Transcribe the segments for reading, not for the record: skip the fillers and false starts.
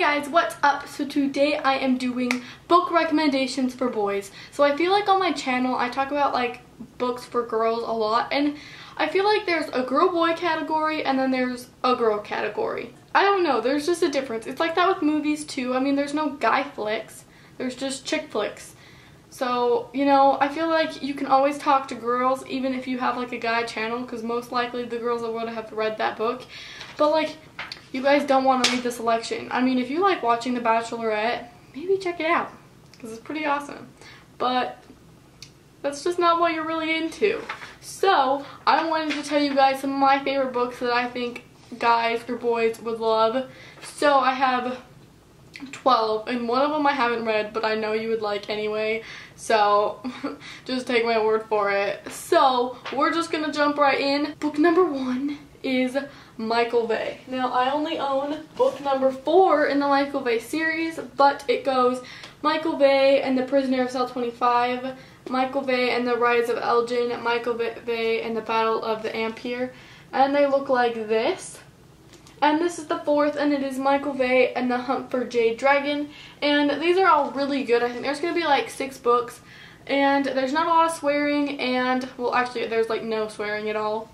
guys, what's up? So today I am doing book recommendations for boys. So I feel like on my channel I talk about like books for girls a lot, and I feel like there's a girl-boy category and then there's a girl category. I don't know, there's just a difference. It's like that with movies too. I mean, there's no guy flicks, there's just chick flicks. So, you know, I feel like you can always talk to girls even if you have like a guy channel, because most likely the girls would have read that book. But like, you guys don't want to read the selection. I mean, if you like watching The Bachelorette, maybe check it out, because it's pretty awesome. But that's just not what you're really into. So, I wanted to tell you guys some of my favorite books that I think guys or boys would love. So, I have 12, and one of them I haven't read, but I know you would like anyway. So, just take my word for it. So, we're just going to jump right in. Book number 1 is Michael Vey. Now, I only own book number 4 in the Michael Vey series, but it goes Michael Vey and the Prisoner of Cell 25, Michael Vey and the Rise of Elgin, Michael Vey and the Battle of the Ampere, and they look like this. And this is the 4th, and it is Michael Vey and the Hunt for Jade Dragon, and these are all really good. I think there's going to be like 6 books, and there's not a lot of swearing, and, well, actually, there's like no swearing at all.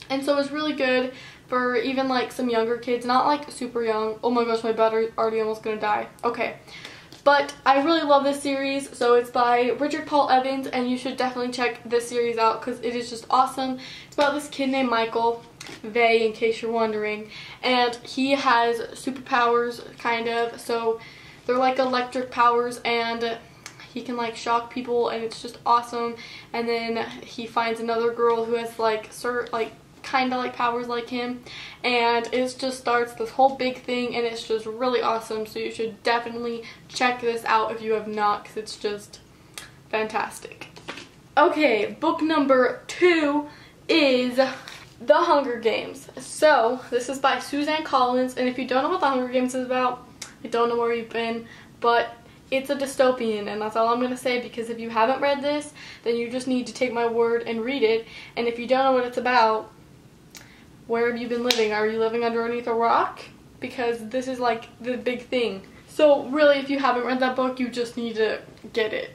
And so it's really good for even like some younger kids, not like super young. Oh my gosh, my battery's already almost gonna die. Okay. But I really love this series. So it's by Richard Paul Evans, and you should definitely check this series out because it is just awesome. It's about this kid named Michael Vey, in case you're wondering. And he has superpowers, kind of. So they're like electric powers, and he can like shock people, and it's just awesome. And then he finds another girl who has like kind of like powers like him, and it just starts this whole big thing, and it's just really awesome. So you should definitely check this out if you have not, because it's just fantastic. Okay, book number 2 is The Hunger Games. So this is by Suzanne Collins, and if you don't know what The Hunger Games is about, I don't know where you've been, but it's a dystopian, and that's all I'm going to say, because if you haven't read this, then you just need to take my word and read it. And if you don't know what it's about, where have you been living? Are you living underneath a rock? Because this is like the big thing. So really, if you haven't read that book, you just need to get it.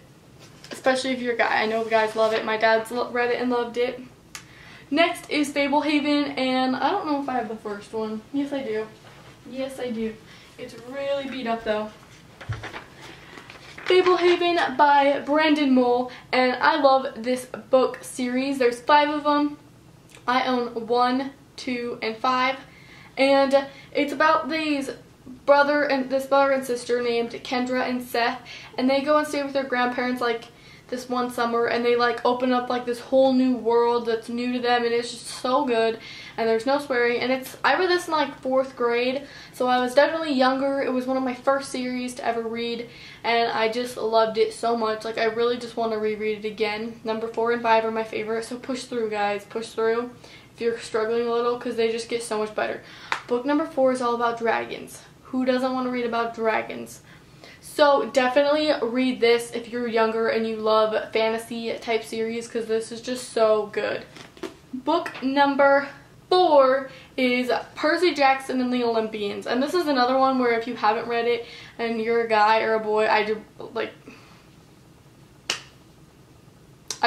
Especially if you're a guy. I know guys love it. My dad's read it and loved it. Next is Fablehaven, and I don't know if I have the first one. Yes, I do. Yes, I do. It's really beat up though. Fablehaven by Brandon Mull, and I love this book series. There's 5 of them. I own 1, 2, and 5, and it's about this brother and sister named Kendra and Seth, and they go and stay with their grandparents like this one summer, and they like open up like this whole new world that's new to them, and it's just so good, and there's no swearing, and I read this in like 4th grade, so I was definitely younger. It was one of my first series to ever read, and I just loved it so much. Like, I really just want to reread it again. Number 4 and 5 are my favorite, so push through, guys, push through if you're struggling a little, because they just get so much better. Book number 4 is all about dragons. Who doesn't want to read about dragons? So definitely read this if you're younger and you love fantasy type series, because this is just so good. Book number 4 is Percy Jackson and the Olympians, and this is another one where if you haven't read it and you're a guy or a boy, I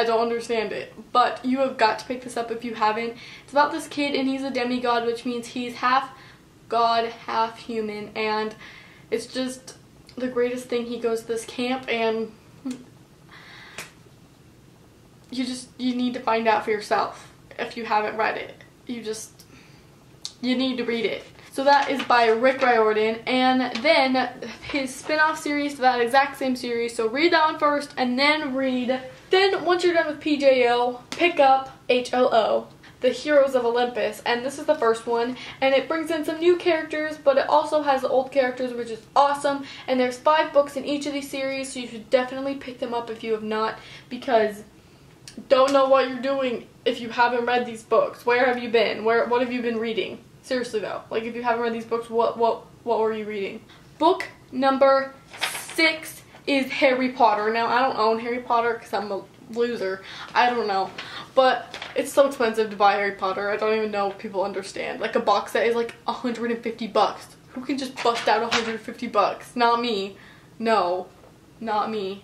don't understand it, but you have got to pick this up if you haven't. It's about this kid, and he's a demigod, which means he's half god, half human, and it's just the greatest thing. He goes to this camp, and you need to find out for yourself if you haven't read it. You need to read it. So that is by Rick Riordan, and then his spin-off series to that exact same series. So read that one first, and then once you're done with PJO, pick up HOO, The Heroes of Olympus, and this is the first one, and it brings in some new characters, but it also has the old characters, which is awesome, and there's 5 books in each of these series, so you should definitely pick them up if you have not, because don't know what you're doing if you haven't read these books. Where have you been? What have you been reading? Seriously though, like, if you haven't read these books, what were you reading? Book number 6 is Harry Potter. Now, I don't own Harry Potter because I'm a loser. I don't know. But it's so expensive to buy Harry Potter. I don't even know if people understand. Like, a box set is like $150. Who can just bust out 150 bucks? Not me. No, not me.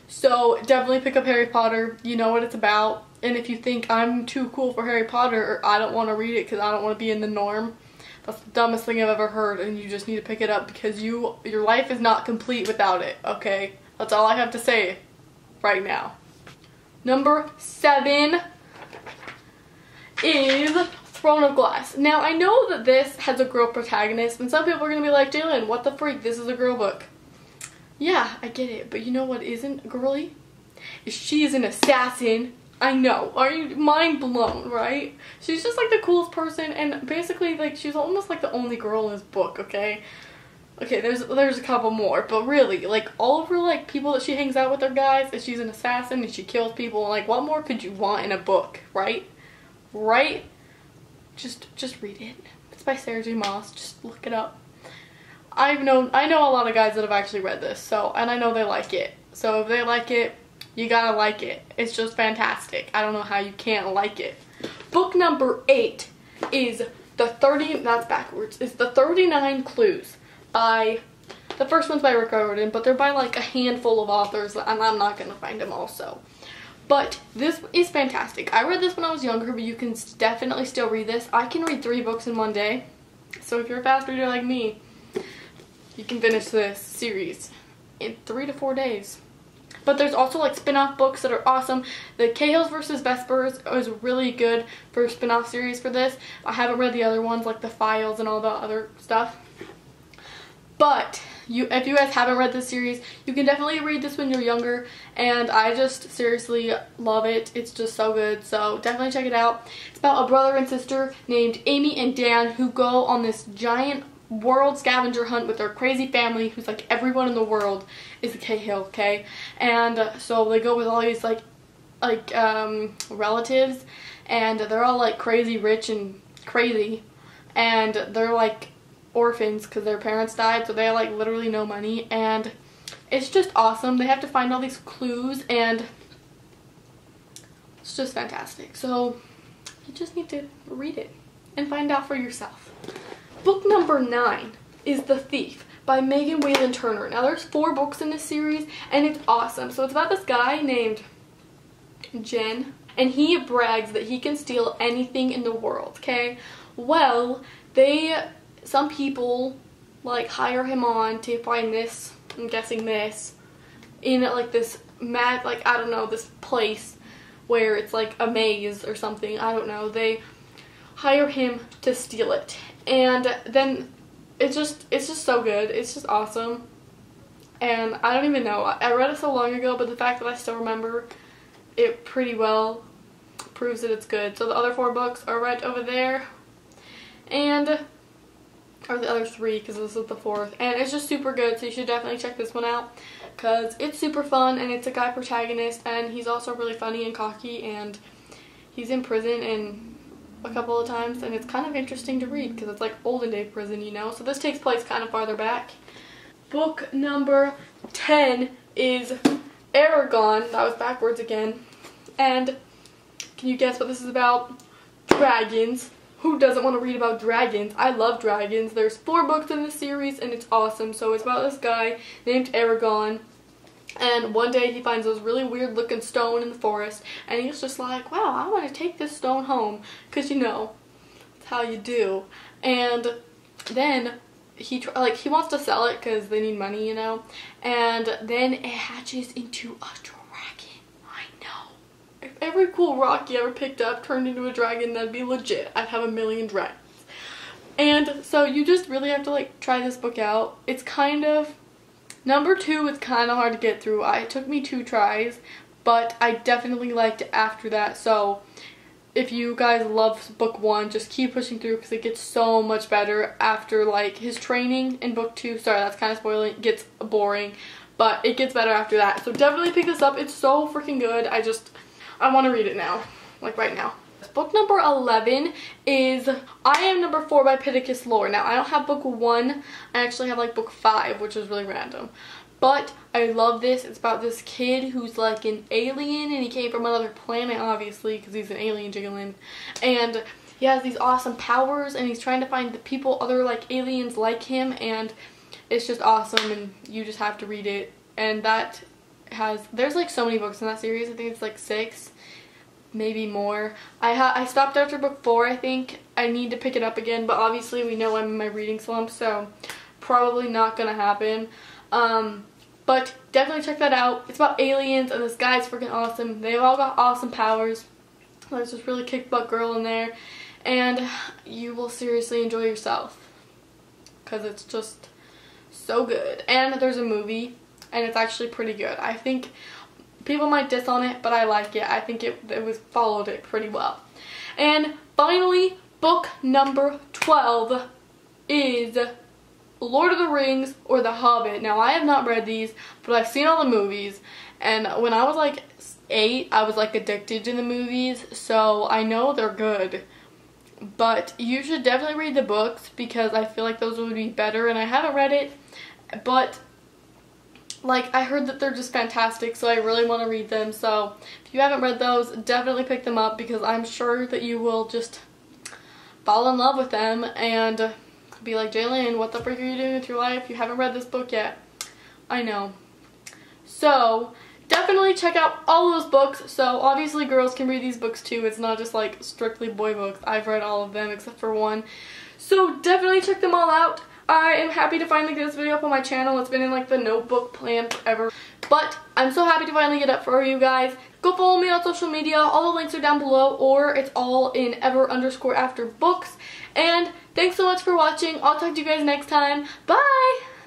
So definitely pick up Harry Potter. You know what it's about. And if you think I'm too cool for Harry Potter, or I don't want to read it because I don't want to be in the norm, that's the dumbest thing I've ever heard, and you just need to pick it up because your life is not complete without it, okay? That's all I have to say right now. Number 7 is Throne of Glass. Now, I know that this has a girl protagonist, and some people are going to be like, Jalen, what the freak? This is a girl book. Yeah, I get it, but you know what isn't girly? Is she is an assassin. I know. Are you mind blown, right? She's just like the coolest person, and basically like she's almost like the only girl in this book, okay? Okay, there's a couple more, but really, like all of her like people that she hangs out with are guys, and she's an assassin and she kills people. Like what more could you want in a book, right? Right? Just read it. It's by Sarah J. Maas. Just look it up. I know a lot of guys that have actually read this, so, and I know they like it. So if they like it, you gotta like it. It's just fantastic. I don't know how you can't like it. Book number 8 is that's backwards, is the 39 Clues by, the first one's by Rick Riordan, but they're by like a handful of authors, and I'm not gonna find them all, so. But this is fantastic. I read this when I was younger, but you can definitely still read this. I can read 3 books in one day. So if you're a fast reader like me, you can finish this series in 3 to 4 days. But there's also like spin-off books that are awesome. The Cahills vs. Vespers is really good for a spin-off series for this. I haven't read the other ones like The Files and all the other stuff. But if you guys haven't read this series, you can definitely read this when you're younger. And I just seriously love it. It's just so good. So definitely check it out. It's about a brother and sister named Amy and Dan who go on this giant world scavenger hunt with their crazy family who's like everyone in the world is a Cahill, okay? And so they go with all these like relatives, and they're all like crazy rich and crazy, and they're like orphans because their parents died, so they have like literally no money, and it's just awesome. They have to find all these clues, and it's just fantastic. So you just need to read it and find out for yourself. Book number 9 is The Thief by Megan Whalen Turner. Now there's 4 books in this series, and it's awesome. So it's about this guy named Jen, and he brags that he can steal anything in the world, okay? Well, some people like hire him on to find this, I'm guessing this, in like this I don't know, this place where it's like a maze or something, I don't know. They hire him to steal it. And then it's just so good. It's just awesome. And I don't even know. I read it so long ago, but the fact that I still remember it pretty well proves that it's good. So the other 4 books are right over there. And, or the other 3, because this is the 4th. And it's just super good, so you should definitely check this one out. Because it's super fun, and it's a guy protagonist, and he's also really funny and cocky, and he's in prison, and a couple of times, and it's kind of interesting to read because it's like olden day prison, you know. So this takes place kind of farther back. Book number 10 is Aragon. That was backwards again. And can you guess what this is about? Dragons. Who doesn't want to read about dragons? I love dragons. There's 4 books in this series, and it's awesome. So it's about this guy named Aragon. And one day he finds this really weird looking stone in the forest, and he's just like, wow, I want to take this stone home, because you know, that's how you do. And then he wants to sell it because they need money, you know, and then it hatches into a dragon. I know. If every cool rock you ever picked up turned into a dragon, that'd be legit. I'd have 1,000,000 dragons. And so you just really have to like try this book out. It's kind of, number 2 is kind of hard to get through. It took me 2 tries, but I definitely liked it after that. So if you guys love book 1, just keep pushing through because it gets so much better after like his training in book 2. Sorry, that's kind of spoiling. It gets boring, but it gets better after that. So definitely pick this up. It's so freaking good. I want to read it now, like right now. Book number 11 is I Am Number 4 by Pittacus Lore. Now, I don't have book 1. I actually have like book 5, which is really random. But I love this. It's about this kid who's like an alien, and he came from another planet, obviously, because he's an alien jiggling. And he has these awesome powers and he's trying to find the people, other like aliens like him, and it's just awesome and you just have to read it. And that there's like so many books in that series. I think it's like 6, maybe more. I stopped after book 4, I think. I need to pick it up again, but obviously we know I'm in my reading slump, so probably not gonna happen. But definitely check that out. It's about aliens and this guy's freaking awesome. They've all got awesome powers. There's this really kick-butt girl in there, and you will seriously enjoy yourself because it's just so good. And there's a movie, and it's actually pretty good. I think people might diss on it, but I like it. I think it was followed it pretty well. And finally, book number 12 is Lord of the Rings or The Hobbit. Now, I have not read these, but I've seen all the movies, and when I was like 8, I was like addicted to the movies, so I know they're good. But you should definitely read the books because I feel like those would be better, and I haven't read it, but like I heard that they're just fantastic, so I really want to read them. So if you haven't read those, definitely pick them up because I'm sure that you will just fall in love with them and be like, Jaylyn, what the frick are you doing with your life? You haven't read this book yet. I know. So definitely check out all those books. So obviously girls can read these books too. It's not just like strictly boy books. I've read all of them except for one. So definitely check them all out. I am happy to finally get this video up on my channel. It's been in like the notebook plan forever. But I'm so happy to finally get up for you guys. Go follow me on social media. All the links are down below, or it's all in ever_after books. And thanks so much for watching. I'll talk to you guys next time. Bye!